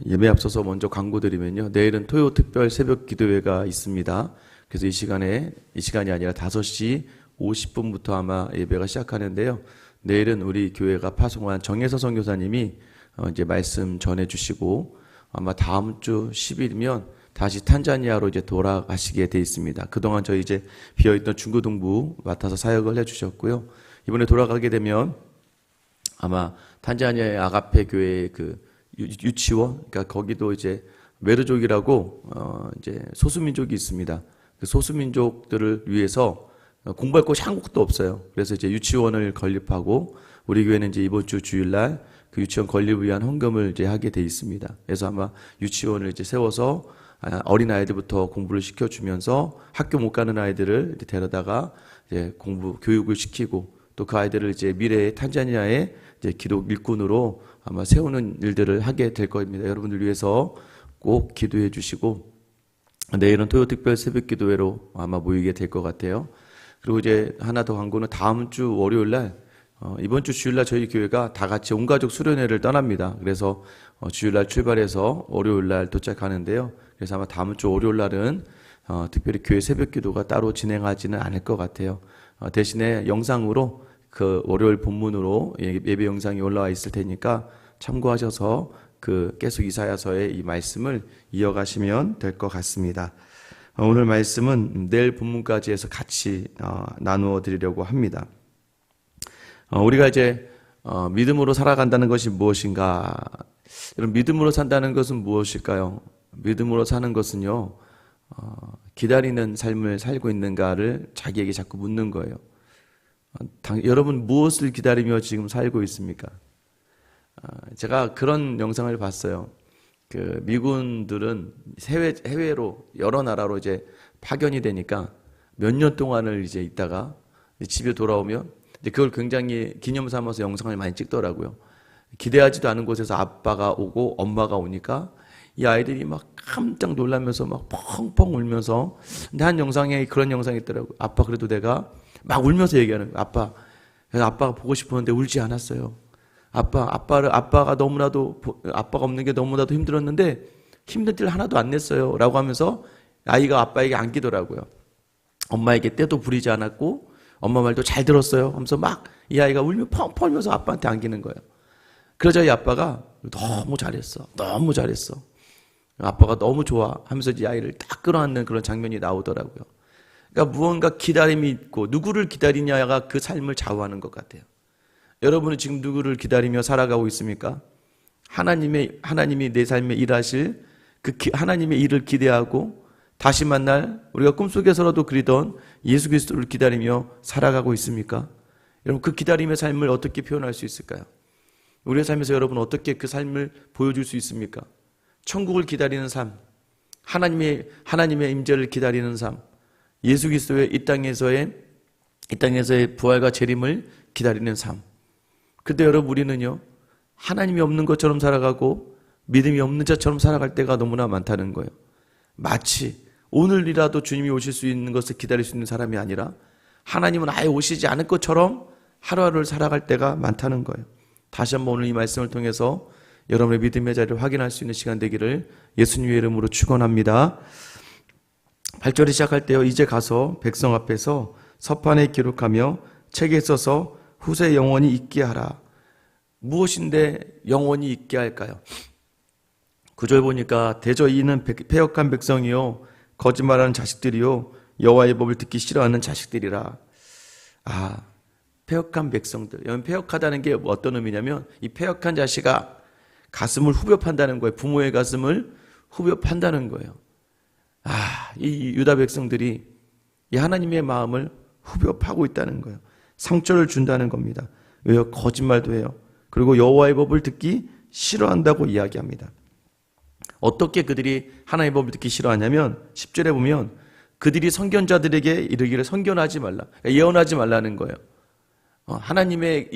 예배 앞서서 먼저 광고 드리면요. 내일은 토요 특별 새벽 기도회가 있습니다. 그래서 이 시간이 아니라 5시 50분부터 아마 예배가 시작하는데요. 내일은 우리 교회가 파송한 정혜서 선교사님이 이제 말씀 전해 주시고 아마 다음 주 10일이면 다시 탄자니아로 이제 돌아가시게 돼 있습니다. 그동안 저희 이제 비어있던 중고등부 맡아서 사역을 해 주셨고요. 이번에 돌아가게 되면 아마 탄자니아의 아가페 교회의 그 유치원, 그러니까 거기도 이제 메르족이라고 이제 소수민족이 있습니다. 그 소수민족들을 위해서 공부할 곳이 한 곳도 없어요. 그래서 이제 유치원을 건립하고 우리 교회는 이제 이번 주 주일날 그 유치원 건립을 위한 헌금을 이제 하게 돼 있습니다. 그래서 아마 유치원을 이제 세워서 어린 아이들부터 공부를 시켜주면서 학교 못 가는 아이들을 데려다가 이제 교육을 시키고 또 그 아이들을 이제 미래의 탄자니아의 이제 기독 일꾼으로 아마 세우는 일들을 하게 될 겁니다. 여러분들 위해서 꼭 기도해 주시고 내일은 토요 특별 새벽 기도회로 아마 모이게 될 것 같아요. 그리고 이제 하나 더 광고는 다음 주 월요일 날 이번 주 주일 날 저희 교회가 다 같이 온 가족 수련회를 떠납니다. 그래서 주일 날 출발해서 월요일 날 도착하는데요. 그래서 아마 다음 주 월요일 날은 특별히 교회 새벽 기도가 따로 진행하지는 않을 것 같아요. 대신에 영상으로 그 월요일 본문으로 예배 영상이 올라와 있을 테니까 참고하셔서 그 계속 이사야서의 이 말씀을 이어가시면 될 것 같습니다. 오늘 말씀은 내일 본문까지 해서 같이 나누어 드리려고 합니다. 우리가 이제 믿음으로 살아간다는 것이 무엇인가? 여러분, 믿음으로 산다는 것은 무엇일까요? 믿음으로 사는 것은요, 기다리는 삶을 살고 있는가를 자기에게 자꾸 묻는 거예요. 여러분 무엇을 기다리며 지금 살고 있습니까? 제가 그런 영상을 봤어요. 그 미군들은 해외로 여러 나라로 이제 파견이 되니까 몇 년 동안을 이제 있다가 집에 돌아오면 그걸 굉장히 기념 삼아서 영상을 많이 찍더라고요. 기대하지도 않은 곳에서 아빠가 오고 엄마가 오니까 이 아이들이 막 깜짝 놀라면서 막 펑펑 울면서, 근데 한 영상에 그런 영상이 있더라고요. 아빠, 그래도 내가 막 울면서 얘기하는 거예요. 아빠가 보고 싶었는데 울지 않았어요. 아빠가 너무나도, 아빠가 없는 게 너무나도 힘들었는데 힘든 일 하나도 안 냈어요. 라고 하면서 아이가 아빠에게 안기더라고요. 엄마에게 때도 부리지 않았고 엄마 말도 잘 들었어요 하면서 막 이 아이가 울며 펑펑 울면서 아빠한테 안기는 거예요. 그러자 이 아빠가 너무 잘했어. 아빠가 너무 좋아 하면서 이 아이를 딱 끌어안는 그런 장면이 나오더라고요. 그러니까 무언가 기다림이 있고 누구를 기다리냐가 그 삶을 좌우하는 것 같아요. 여러분은 지금 누구를 기다리며 살아가고 있습니까? 하나님이 내 삶에 일하실 그 하나님의 일을 기대하고 다시 만날 우리가 꿈속에서라도 그리던 예수 그리스도를 기다리며 살아가고 있습니까? 여러분, 그 기다림의 삶을 어떻게 표현할 수 있을까요? 우리의 삶에서 여러분 어떻게 그 삶을 보여줄 수 있습니까? 천국을 기다리는 삶, 하나님의 임재를 기다리는 삶, 예수 그리스도의 이 땅에서의 부활과 재림을 기다리는 삶. 근데 여러분, 우리는요, 하나님이 없는 것처럼 살아가고 믿음이 없는 자처럼 살아갈 때가 너무나 많다는 거예요. 마치 오늘이라도 주님이 오실 수 있는 것을 기다릴 수 있는 사람이 아니라 하나님은 아예 오시지 않을 것처럼 하루하루를 살아갈 때가 많다는 거예요. 다시 한번 오늘 이 말씀을 통해서 여러분의 믿음의 자리를 확인할 수 있는 시간 되기를 예수님의 이름으로 축원합니다. 8절에 시작할 때요, 이제 가서 백성 앞에서 서판에 기록하며 책에 써서 후세 영원히 있게 하라. 무엇인데 영원히 있게 할까요? 9절 보니까 대저 이는 패역한 백성이요 거짓말하는 자식들이요 여호와의 법을 듣기 싫어하는 자식들이라. 패역한 백성들. 여러분, 패역하다는 게 어떤 의미냐면 이 패역한 자식아 가슴을 후벼 판다는 거예요. 부모의 가슴을 후벼 판다는 거예요. 이 유다 백성들이 이 하나님의 마음을 후벼 파고 있다는 거예요. 상처를 준다는 겁니다. 왜요? 거짓말도 해요. 그리고 여호와의 법을 듣기 싫어한다고 이야기합니다. 어떻게 그들이 하나님의 법을 듣기 싫어하냐면 10절에 보면 그들이 선견자들에게 이르기를 선견하지 말라, 그러니까 예언하지 말라는 거예요. 하나님의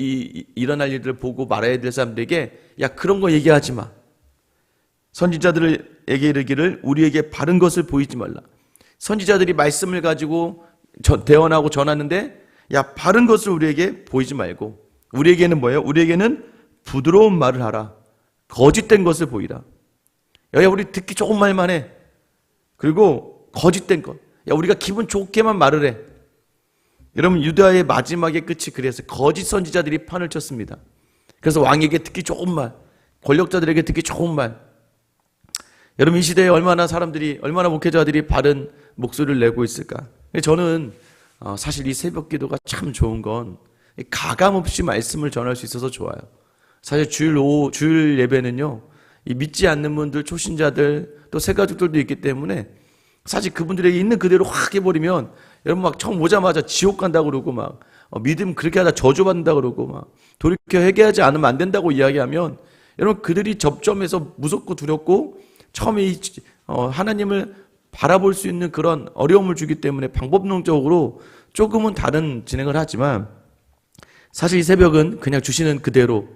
일어날 일들을 보고 말해야 될 사람들에게 야, 그런 거 얘기하지 마. 선지자들에게 이르기를 우리에게 바른 것을 보이지 말라. 선지자들이 말씀을 가지고 대언하고 전하는데 야, 바른 것을 우리에게 보이지 말고 우리에게는 뭐예요? 우리에게는 부드러운 말을 하라. 거짓된 것을 보이라. 야, 우리 듣기 좋은 말만 해. 그리고 거짓된 것. 야, 우리가 기분 좋게만 말을 해. 여러분, 유다의 마지막의 끝이 그래서 거짓 선지자들이 판을 쳤습니다. 그래서 왕에게 듣기 좋은 말, 권력자들에게 듣기 좋은 말. 여러분, 이 시대에 얼마나 목회자들이 바른 목소리를 내고 있을까? 저는 사실 이 새벽 기도가 참 좋은 건 가감 없이 말씀을 전할 수 있어서 좋아요. 사실 주일 예배는요, 이 믿지 않는 분들, 초신자들, 또 새가족들도 있기 때문에 사실 그분들에게 있는 그대로 확 해버리면 여러분 막 처음 오자마자 지옥 간다고 그러고 막 믿음 그렇게 하다 저주받는다고 그러고 막 돌이켜 회개하지 않으면 안 된다고 이야기하면 여러분 그들이 접점에서 무섭고 두렵고 처음에 하나님을 바라볼 수 있는 그런 어려움을 주기 때문에 방법론적으로 조금은 다른 진행을 하지만 사실 이 새벽은 그냥 주시는 그대로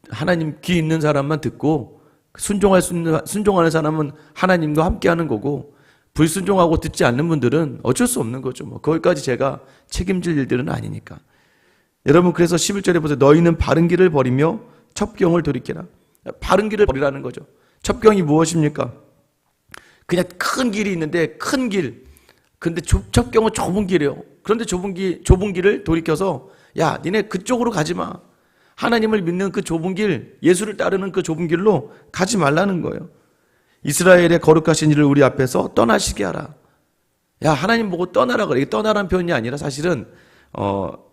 하나님 귀 있는 사람만 듣고 순종하는 사람은 하나님과 함께하는 거고 불순종하고 듣지 않는 분들은 어쩔 수 없는 거죠. 거기까지 제가 책임질 일들은 아니니까. 여러분 그래서 11절에 보세요. 너희는 바른 길을 버리며 첩경을 돌이키라. 바른 길을 버리라는 거죠. 첩경이 무엇입니까? 그냥 큰 길이 있는데 큰 길. 근데 첩경은 좁은 길이에요. 그런데 좁은 길을 돌이켜서 야, 니네 그쪽으로 가지 마. 하나님을 믿는 그 좁은 길, 예수를 따르는 그 좁은 길로 가지 말라는 거예요. 이스라엘의 거룩하신 이를 우리 앞에서 떠나시게 하라. 야, 하나님 보고 떠나라 그래. 이게 떠나라는 표현이 아니라 사실은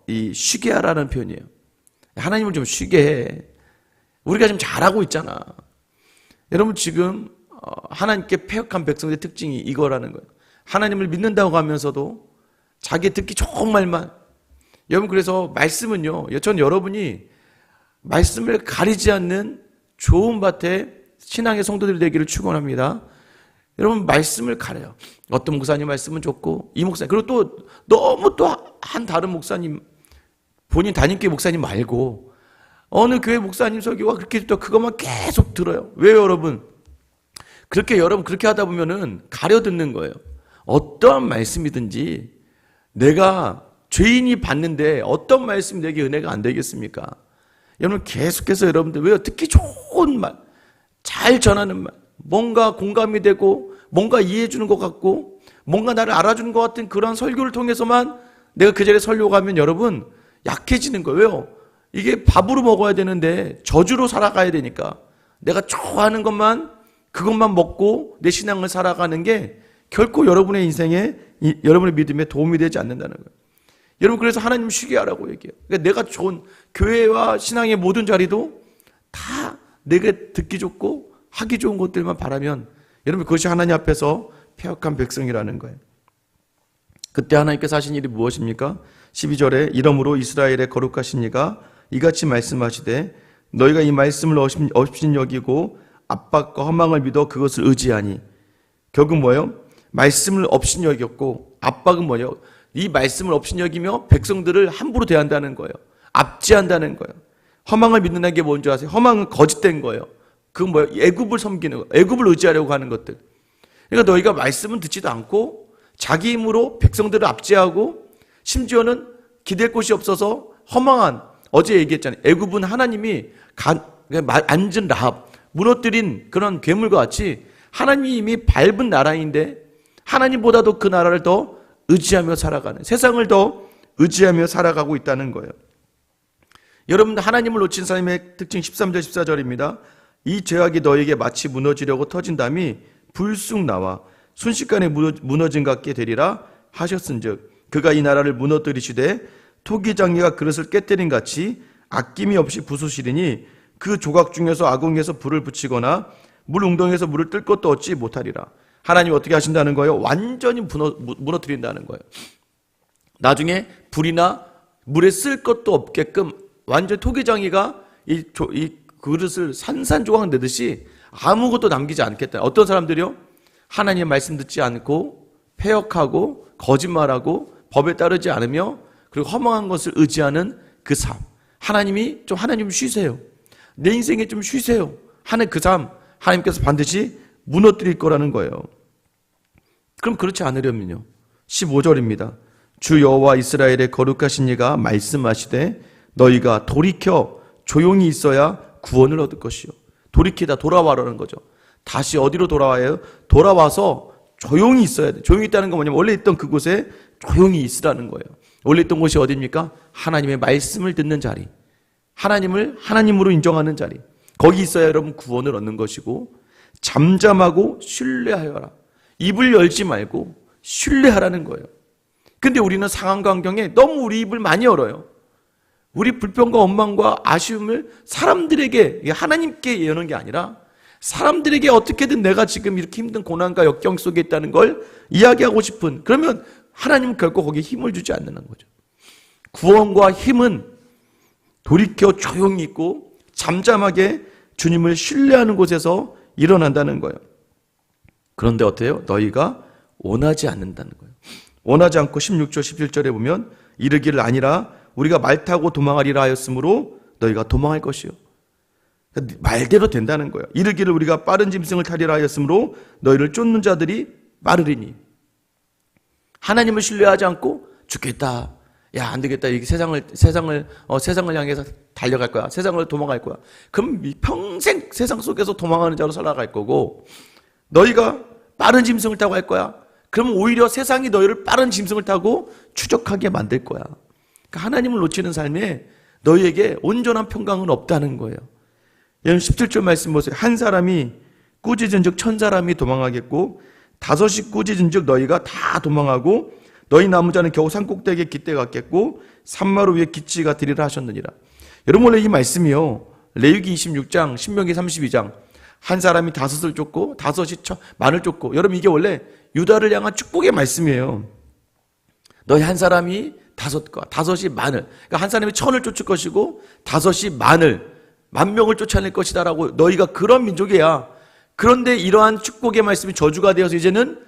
이 쉬게 하라는 표현이에요. 하나님을 좀 쉬게 해. 우리가 지금 잘하고 있잖아. 여러분 지금 하나님께 패역한 백성의 특징이 이거라는 거예요. 하나님을 믿는다고 하면서도 자기 듣기 좋은 말만. 여러분 그래서 말씀은요. 전 여러분이 말씀을 가리지 않는 좋은 밭에 신앙의 성도들이 되기를 축원합니다. 여러분 말씀을 가려요. 어떤 목사님 말씀은 좋고 이 목사님 그리고 또 너무 또 한 다른 목사님 본인 담임교회 목사님 말고 어느 교회 목사님 설교가 그렇게 또 그것만 계속 들어요. 왜요 여러분? 여러분 그렇게 하다 보면은 가려 듣는 거예요. 어떠한 말씀이든지 내가 죄인이 받는데 어떤 말씀이 내게 은혜가 안 되겠습니까? 여러분 계속해서 여러분들 왜요? 듣기 좋은 말, 잘 전하는 말, 뭔가 공감이 되고 뭔가 이해해 주는 것 같고 뭔가 나를 알아주는 것 같은 그런 설교를 통해서만 내가 그 자리에 설교하면 여러분 약해지는 거예요. 왜요? 이게 밥으로 먹어야 되는데 저주로 살아가야 되니까 내가 좋아하는 것만 그것만 먹고 내 신앙을 살아가는 게 결코 여러분의 인생에 여러분의 믿음에 도움이 되지 않는다는 거예요. 여러분 그래서 하나님 쉬게 하라고 얘기해요. 그러니까 내가 좋은 교회와 신앙의 모든 자리도 다 내게 듣기 좋고 하기 좋은 것들만 바라면 여러분 그것이 하나님 앞에서 패역한 백성이라는 거예요. 그때 하나님께서 하신 일이 무엇입니까? 12절에 이러므로 이스라엘의 거룩하신 이가 이같이 말씀하시되 너희가 이 말씀을 업신 여기고 압박과 허망을 믿어 그것을 의지하니 결국 뭐예요? 말씀을 업신 여겼고 압박은 뭐예요? 이 말씀을 업신 여기며 백성들을 함부로 대한다는 거예요. 압제한다는 거예요. 허망을 믿는다는 게 뭔지 아세요? 허망은 거짓된 거예요. 그건 뭐예요? 애굽을 섬기는 거, 애굽을 의지하려고 하는 것들. 그러니까 너희가 말씀은 듣지도 않고 자기 힘으로 백성들을 압제하고 심지어는 기댈 곳이 없어서 허망한 어제 얘기했잖아요. 애굽은 하나님이 앉은 라합, 무너뜨린 그런 괴물과 같이 하나님이 이미 밟은 나라인데 하나님보다도 그 나라를 더 의지하며 살아가는 세상을 더 의지하며 살아가고 있다는 거예요. 여러분들 하나님을 놓친 사람의 특징 13절 14절입니다. 이 죄악이 너에게 마치 무너지려고 터진 담이 불쑥 나와 순식간에 무너진 것 같게 되리라 하셨은즉 그가 이 나라를 무너뜨리시되 토기장이가 그릇을 깨뜨린 같이 아낌이 없이 부수시리니 그 조각 중에서 아궁에서 불을 붙이거나 물 웅덩이에서 물을 뜰 것도 얻지 못하리라. 하나님이 어떻게 하신다는 거예요? 완전히 무너뜨린다는 거예요. 나중에 불이나 물에 쓸 것도 없게끔 완전 토기장이가 이 그릇을 산산조각 내듯이 아무것도 남기지 않겠다. 어떤 사람들이요? 하나님의 말씀 듣지 않고 패역하고 거짓말하고 법에 따르지 않으며 그리고 허망한 것을 의지하는 그 삶. 하나님 좀 쉬세요. 내 인생에 좀 쉬세요. 하는 그 삶 하나님께서 반드시 무너뜨릴 거라는 거예요. 그럼 그렇지 않으려면요. 15절입니다. 주 여호와 이스라엘의 거룩하신 이가 말씀하시되 너희가 돌이켜 조용히 있어야 구원을 얻을 것이요. 돌이키다 돌아와라는 거죠. 다시 어디로 돌아와요? 돌아와서 조용히 있어야 돼. 조용히 있다는 건 뭐냐면 원래 있던 그곳에 조용히 있으라는 거예요. 원래 있던 곳이 어디입니까? 하나님의 말씀을 듣는 자리. 하나님을 하나님으로 인정하는 자리. 거기 있어야 여러분 구원을 얻는 것이고, 잠잠하고 신뢰하여라. 입을 열지 말고 신뢰하라는 거예요. 근데 우리는 상황과 환경에 너무 우리 입을 많이 열어요. 우리 불평과 원망과 아쉬움을 사람들에게, 하나님께 여는 게 아니라 사람들에게 어떻게든 내가 지금 이렇게 힘든 고난과 역경 속에 있다는 걸 이야기하고 싶은, 그러면 하나님은 결코 거기에 힘을 주지 않는 거죠. 구원과 힘은 돌이켜 조용히 있고 잠잠하게 주님을 신뢰하는 곳에서 일어난다는 거예요. 그런데 어때요? 너희가 원하지 않는다는 거예요. 원하지 않고 16절 17절에 보면 이르기를 아니라 우리가 말 타고 도망하리라 하였으므로 너희가 도망할 것이요. 말대로 된다는 거예요. 이르기를 우리가 빠른 짐승을 타리라 하였으므로 너희를 쫓는 자들이 빠르리니. 하나님을 신뢰하지 않고 죽겠다. 야, 안 되겠다. 이 세상을 향해서 달려갈 거야. 세상을 도망갈 거야. 그럼 평생 세상 속에서 도망하는 자로 살아갈 거고, 너희가 빠른 짐승을 타고 할 거야. 그럼 오히려 세상이 너희를 빠른 짐승을 타고 추적하게 만들 거야. 그러니까 하나님을 놓치는 삶에 너희에게 온전한 평강은 없다는 거예요. 여러분 17절 말씀 보세요. 한 사람이 꾸짖은 즉 1000사람이 도망하겠고 5이 꾸짖은 즉 너희가 다 도망하고 너희 남은 자는 겨우 산꼭대기에 깃대 같겠고 산마루 위에 기치가 되리라 하셨느니라. 여러분 원래 이 말씀이요, 레위기 26장 신명기 32장 한 사람이 5을 쫓고 5이 만을 쫓고, 여러분 이게 원래 유다를 향한 축복의 말씀이에요. 너희 한 사람이 5과 5이 만을, 그러니까 한 사람이 1000을 쫓을 것이고 5이 만 명을 쫓아낼 것이다라고, 너희가 그런 민족이야. 그런데 이러한 축복의 말씀이 저주가 되어서 이제는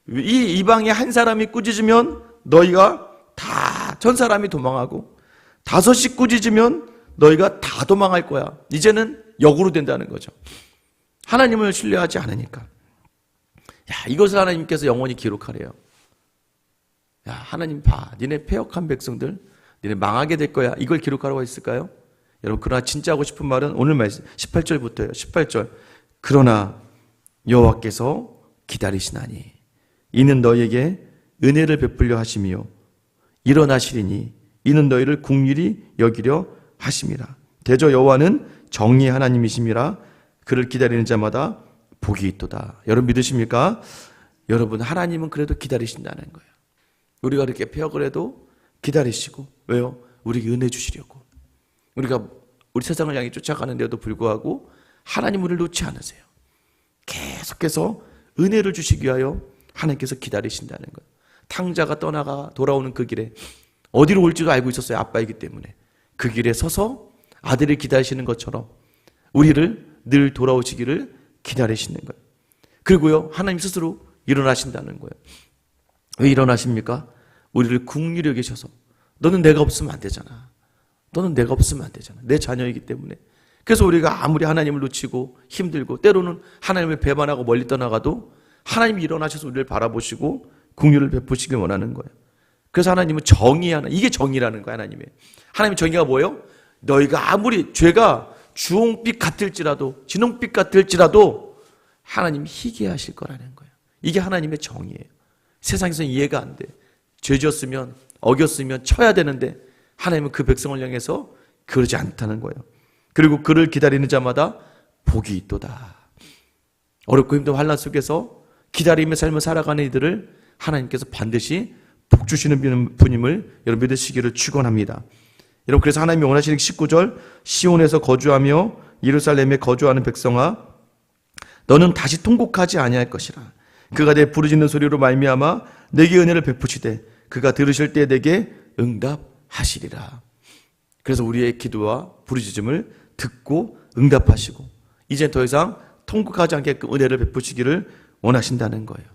이 이방의 한 사람이 꾸짖으면 너희가 다 1000사람이 도망하고 5이 꾸짖으면 너희가 다 도망할 거야. 이제는 역으로 된다는 거죠. 하나님을 신뢰하지 않으니까. 야, 이것을 하나님께서 영원히 기록하래요. 야, 하나님 봐. 니네 패역한 백성들, 니네 망하게 될 거야. 이걸 기록하라고 했을까요? 여러분, 그러나 진짜 하고 싶은 말은 오늘 말씀 18절부터예요. 18절. 그러나 여호와께서 기다리시나니 이는 너희에게 은혜를 베풀려 하심이요 일어나시리니 이는 너희를 긍휼히 여기려 하심이라. 대저 여호와는 정의의 하나님이심이라 그를 기다리는 자마다 복이 있도다. 여러분 믿으십니까? 여러분, 하나님은 그래도 기다리신다는 거예요. 우리가 이렇게 폐역을 해도 기다리시고, 왜요? 우리에게 은혜 주시려고. 우리가 우리 세상을 향해 쫓아가는데도 불구하고 하나님 우리를 놓지 않으세요. 계속해서 은혜를 주시기 위하여 하나님께서 기다리신다는 거예요. 탕자가 떠나가 돌아오는 그 길에 어디로 올지도 알고 있었어요. 아빠이기 때문에. 그 길에 서서 아들을 기다리시는 것처럼 우리를 늘 돌아오시기를 기다리시는 거예요. 그리고요, 하나님 스스로 일어나신다는 거예요. 왜 일어나십니까? 우리를 긍휼히 여기셔서, 너는 내가 없으면 안 되잖아. 너는 내가 없으면 안 되잖아. 내 자녀이기 때문에. 그래서 우리가 아무리 하나님을 놓치고 힘들고 때로는 하나님을 배반하고 멀리 떠나가도 하나님이 일어나셔서 우리를 바라보시고 긍휼을 베푸시길 원하는 거예요. 그래서 하나님은 정의하는, 이게 정의라는 거예요. 하나님의 정의가 뭐예요? 너희가 아무리 죄가 주홍빛 같을지라도, 진홍빛 같을지라도 하나님이 희게하실 거라는 거예요. 이게 하나님의 정의예요. 세상에서는 이해가 안 돼. 죄 지었으면, 어겼으면 쳐야 되는데 하나님은 그 백성을 향해서 그러지 않다는 거예요. 그리고 그를 기다리는 자마다 복이 있도다. 어렵고 힘든 환난 속에서 기다림의 삶을 살아가는 이들을 하나님께서 반드시 복 주시는 분임을 여러분 믿으시기를 축원합니다. 여러분, 그래서 하나님이 원하시는 19절, 시온에서 거주하며 예루살렘에 거주하는 백성아, 너는 다시 통곡하지 아니할 것이라. 그가 내 부르짖는 소리로 말미암아 내게 은혜를 베푸시되 그가 들으실 때 내게 응답하시리라. 그래서 우리의 기도와 부르짖음을 듣고 응답하시고 이제 더 이상 통곡하지 않게끔 은혜를 베푸시기를 원하신다는 거예요.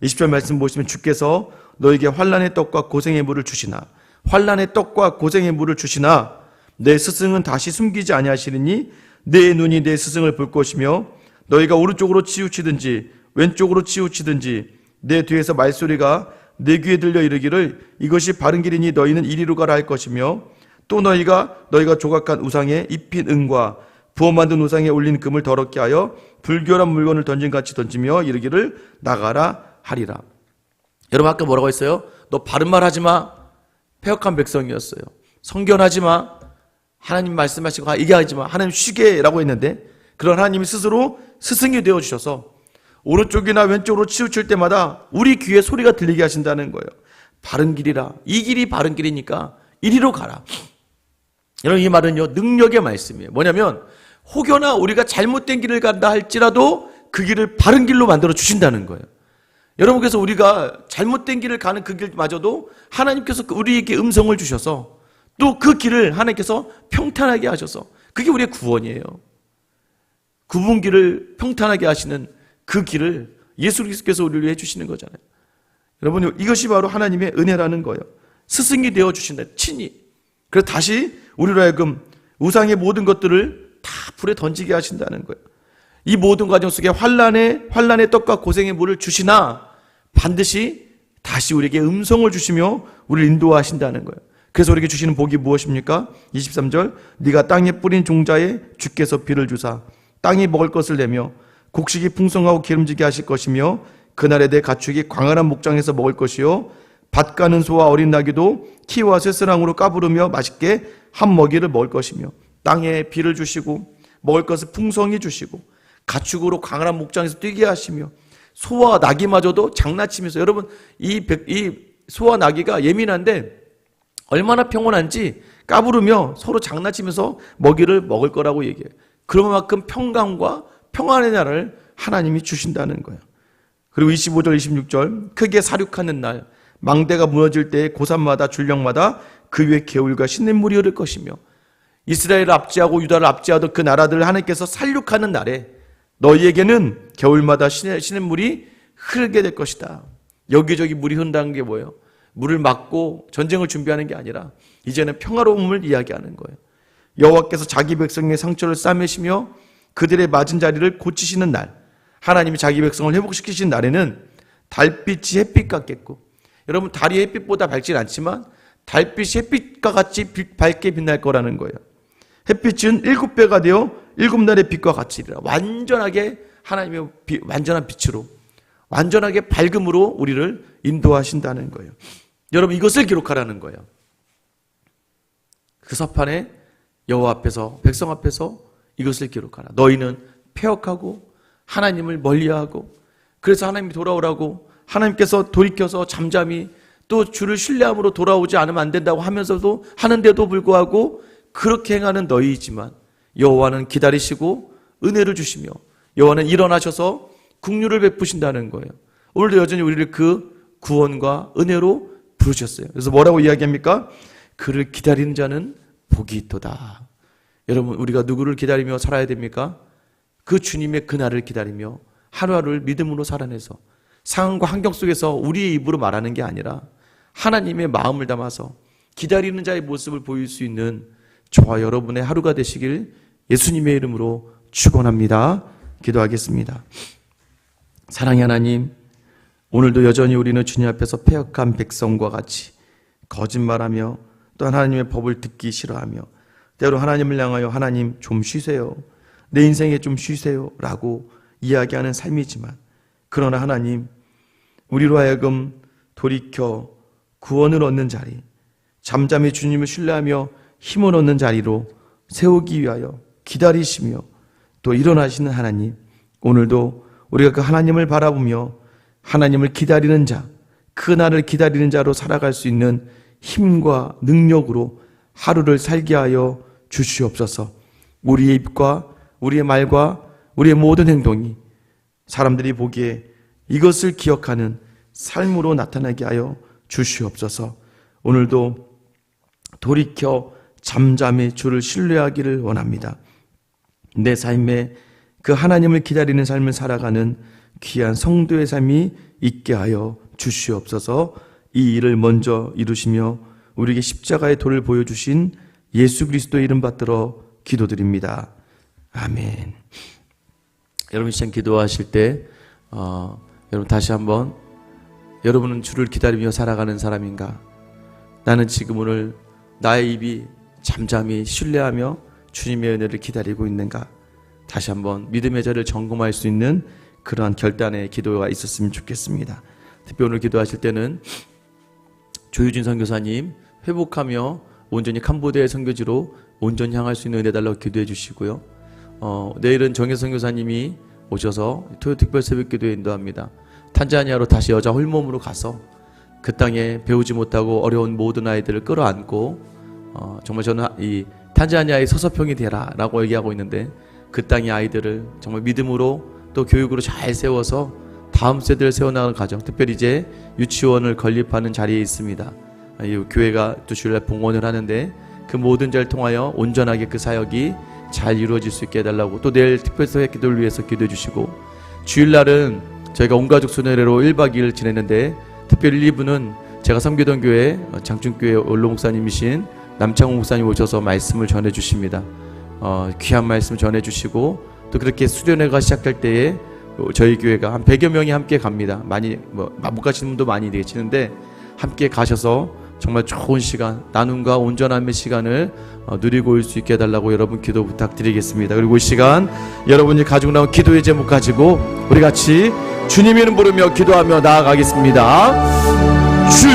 20절 말씀 보시면 주께서 너에게 환난의 떡과 고생의 물을 주시나, 환난의 떡과 고생의 물을 주시나 내 스승은 다시 숨기지 아니하시리니 내 눈이 내 스승을 볼 것이며 너희가 오른쪽으로 치우치든지 왼쪽으로 치우치든지 내 뒤에서 말소리가 내 귀에 들려 이르기를 이것이 바른 길이니 너희는 이리로 가라 할 것이며 또 너희가 조각한 우상에 입힌 은과 부어 만든 우상에 올린 금을 더럽게 하여 불결한 물건을 던진같이 던지며 이르기를 나가라 하리라. 여러분 아까 뭐라고 했어요? 너 바른 말 하지 마. 패역한 백성이었어요. 성견하지 마. 하나님 말씀하시고 얘기하지 마. 하나님 쉬게라고 했는데 그런 하나님이 스스로 스승이 되어주셔서 오른쪽이나 왼쪽으로 치우칠 때마다 우리 귀에 소리가 들리게 하신다는 거예요. 바른 길이라. 이 길이 바른 길이니까 이리로 가라. 여러분 이 말은요 능력의 말씀이에요. 뭐냐면 혹여나 우리가 잘못된 길을 간다 할지라도 그 길을 바른 길로 만들어 주신다는 거예요. 여러분 그래서 우리가 잘못된 길을 가는 그 길마저도 하나님께서 우리에게 음성을 주셔서 또 그 길을 하나님께서 평탄하게 하셔서 그게 우리의 구원이에요. 굽은 길을 평탄하게 하시는 그 길을 예수 그리스도께서 우리를 위해 주시는 거잖아요. 여러분 이것이 바로 하나님의 은혜라는 거예요. 스승이 되어주신다 친히. 그래서 다시 우리로 하여금 우상의 모든 것들을 다 불에 던지게 하신다는 거예요. 이 모든 과정 속에 환난의 떡과 고생의 물을 주시나 반드시 다시 우리에게 음성을 주시며 우리를 인도하신다는 거예요. 그래서 우리에게 주시는 복이 무엇입니까? 23절 네가 땅에 뿌린 종자에 주께서 비를 주사 땅이 먹을 것을 내며 곡식이 풍성하고 기름지게 하실 것이며 그날에 내 가축이 광활한 목장에서 먹을 것이요 밭 가는 소와 어린 나귀도 키와 쇠스랑으로 까부르며 맛있게 한 먹이를 먹을 것이며 땅에 비를 주시고 먹을 것을 풍성히 주시고 가축으로 광활한 목장에서 뛰게 하시며 소와 나귀마저도 장난치면서 여러분 이 소와 나귀가 예민한데 얼마나 평온한지 까부르며 서로 장난치면서 먹이를 먹을 거라고 얘기해요. 그만큼 평강과 평안의 날을 하나님이 주신다는 거예요. 그리고 25절 26절 크게 사륙하는 날 망대가 무너질 때에 고산마다 줄령마다 그 위에 개울과 시냇물이 흐를 것이며 이스라엘을 압제하고 유다를 압제하던 그 나라들을 하나님께서 살육하는 날에 너희에게는 겨울마다 시냇물이 흐르게 될 것이다. 여기저기 물이 흐른다는 게 뭐예요? 물을 막고 전쟁을 준비하는 게 아니라 이제는 평화로움을 이야기하는 거예요. 여호와께서 자기 백성의 상처를 싸매시며 그들의 맞은 자리를 고치시는 날 하나님이 자기 백성을 회복시키신 날에는 달빛이 햇빛 같겠고 여러분 달이 햇빛보다 밝진 않지만 달빛이 햇빛과 같이 밝게 빛날 거라는 거예요. 햇빛은 7배가 되어 7날의 빛과 같이리라. 완전하게 하나님의 완전한 빛으로 완전하게 밝음으로 우리를 인도하신다는 거예요. 여러분 이것을 기록하라는 거예요. 그 서판에 여호와 앞에서 백성 앞에서 이것을 기록하라. 너희는 패역하고 하나님을 멀리하고 그래서 하나님이 돌아오라고 하나님께서 돌이켜서 잠잠히 또 주를 신뢰함으로 돌아오지 않으면 안 된다고 하면서도 하는데도 불구하고 그렇게 행하는 너희이지만 여호와는 기다리시고 은혜를 주시며 여호와는 일어나셔서 긍휼을 베푸신다는 거예요. 오늘도 여전히 우리를 그 구원과 은혜로 부르셨어요. 그래서 뭐라고 이야기합니까? 그를 기다리는 자는 복이 있도다. 여러분 우리가 누구를 기다리며 살아야 됩니까? 그 주님의 그날을 기다리며 하루하루를 믿음으로 살아내서 상황과 환경 속에서 우리의 입으로 말하는 게 아니라 하나님의 마음을 담아서 기다리는 자의 모습을 보일 수 있는 저와 여러분의 하루가 되시길 예수님의 이름으로 축원합니다. 기도하겠습니다. 사랑의 하나님, 오늘도 여전히 우리는 주님 앞에서 패역한 백성과 같이 거짓말하며 또 하나님의 법을 듣기 싫어하며 때로 하나님을 향하여 하나님 좀 쉬세요. 내 인생에 좀 쉬세요 라고 이야기하는 삶이지만 그러나 하나님 우리로 하여금 돌이켜 구원을 얻는 자리 잠잠히 주님을 신뢰하며 힘을 얻는 자리로 세우기 위하여 기다리시며 또 일어나시는 하나님 오늘도 우리가 그 하나님을 바라보며 하나님을 기다리는 자 그날을 기다리는 자로 살아갈 수 있는 힘과 능력으로 하루를 살게 하여 주시옵소서. 우리의 입과 우리의 말과 우리의 모든 행동이 사람들이 보기에 이것을 기억하는 삶으로 나타나게 하여 주시옵소서. 오늘도 돌이켜 잠잠히 주를 신뢰하기를 원합니다. 내 삶에 그 하나님을 기다리는 삶을 살아가는 귀한 성도의 삶이 있게 하여 주시옵소서. 이 일을 먼저 이루시며 우리에게 십자가의 도를 보여주신 예수 그리스도의 이름 받들어 기도드립니다. 아멘. 여러분 시간 기도하실 때 여러분 다시 한번 여러분은 주를 기다리며 살아가는 사람인가? 나는 지금 오늘 나의 입이 잠잠히 신뢰하며 주님의 은혜를 기다리고 있는가? 다시 한번 믿음의 자를 점검할 수 있는 그러한 결단의 기도가 있었으면 좋겠습니다. 특히 오늘 기도하실 때는 조유진 선교사님 회복하며 온전히 캄보디아의 선교지로 온전히 향할 수 있는 은혜 달라고 기도해 주시고요. 내일은 정혜 선교사님이 오셔서 토요 특별 새벽 기도에 인도합니다. 탄자니아로 다시 여자 홀몸으로 가서 그 땅에 배우지 못하고 어려운 모든 아이들을 끌어안고 정말 저는 이 탄자니아의 서서평이 되라 라고 얘기하고 있는데 그 땅의 아이들을 정말 믿음으로 또 교육으로 잘 세워서 다음 세대를 세워나가는 과정, 특별히 이제 유치원을 건립하는 자리에 있습니다. 이 교회가 또 주일날 봉헌을 하는데 그 모든 자를 통하여 온전하게 그 사역이 잘 이루어질 수 있게 해달라고, 또 내일 특별사역 기도를 위해서 기도해 주시고, 주일날은 저희가 온가족 순회로 1박 2일 지냈는데 특별히 1, 2부는 제가 섬기던 교회 장충교회 원로 목사님이신 남창호 목사님 오셔서 말씀을 전해 주십니다. 귀한 말씀 전해 주시고, 또 그렇게 수련회가 시작할 때에 저희 교회가 한 100여 명이 함께 갑니다. 많이 못 가시는 분도 많이 계시는데 함께 가셔서 정말 좋은 시간, 나눔과 온전함의 시간을 누리고 올 수 있게 해달라고 여러분 기도 부탁드리겠습니다. 그리고 이 시간 여러분이 가지고 나온 기도의 제목 가지고 우리 같이 주님 이름 부르며 기도하며 나아가겠습니다. 주여